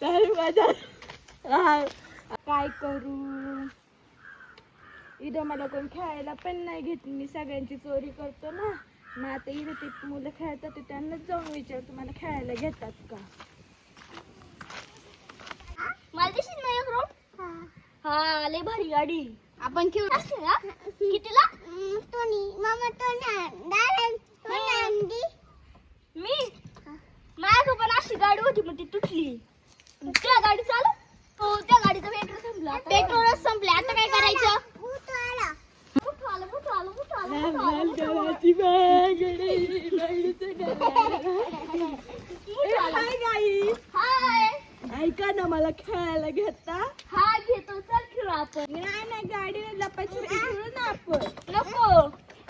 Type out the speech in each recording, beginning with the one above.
तर माझा काय करू, इथं मला कोण खेळायला पण नाही घेत, मी सगळ्यांची चोरी करतो ना. मग आता इथं ते मुलं खेळतात ते त्यांनाच जाऊन विचार तुम्हाला खेळायला घेतात का. मला दिसत नाही रोड. हा लय भारी गाडी, आपण खेळू कितीला. मी माझ्या पण अशी गाडी होती पण ती तुटली. त्या गाडी चालू, हो त्या गाडीचं पेट्रोल संपलं. पेट्रोलच संपले, आता काय करायचं. ऐका ना, मला खेळायला घेता. हा घेतो, चल खेळू आपण. नाही गाडीने लपाछपी खेळू ना आपण. नको,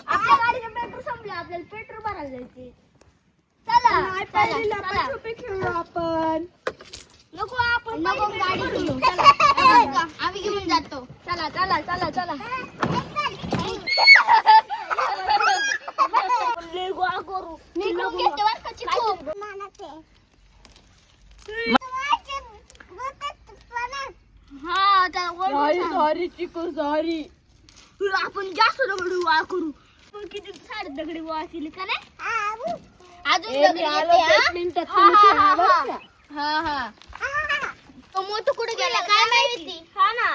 आपल्या गाडीचं पेट्रोल संपलं, आपल्याला पेट्रोल भरायला जायचे. चला लपाछपी खेळू आपण. नको आपण नको गाडी घेऊ. आम्ही घेऊन जातो. चला चला चला चला. गोळा करू. मी खूप घेते बरं का चिकू. हा सॉरी चिकू सॉरी. आपण जास्त दगडी गोळा करू. पण किती सारे दगडी गोळा केली का नाही. अजून दगडी येते. हा हा तो मोठू कुठे गेला काय माहिती. हा ना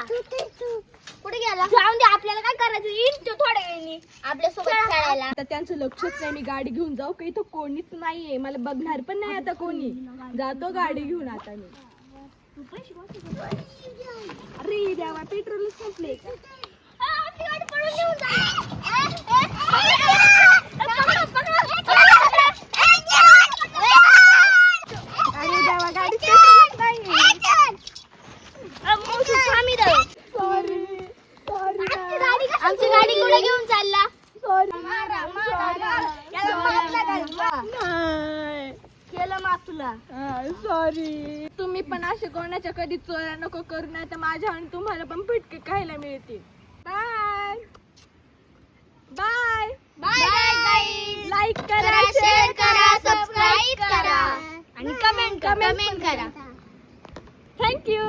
कुठे गेला. जाऊन दे, आपल्याला काय करायचं. येईन तो थोड्या वेळाने आपल्या सोबत खेळायला. आता त्यांचं लक्षच नाही, मी गाडी घेऊन जाऊ का, इथं कोणीच नाहीये, मला बघणार पण नाही आता कोणी. जातो गाडी घेऊन आता मी. अरे देवा, पेट्रोल संपले का. आपली गाडी पळून घेऊन जा. अरे देवा, गाडी आमची गाडी कुठे घेऊन चालला. केलं माफ तुला. सॉरी. तुम्ही पण असे कोणाच्या कधी चोऱ्या नको करू, नाही तर माझ्या आणि तुम्हाला पण पिटके खायला मिळतील. Bye bye bye. लाईक करा, शेअर करा, सबस्क्राईब करा आणि कमेंट करा. थँक्यू.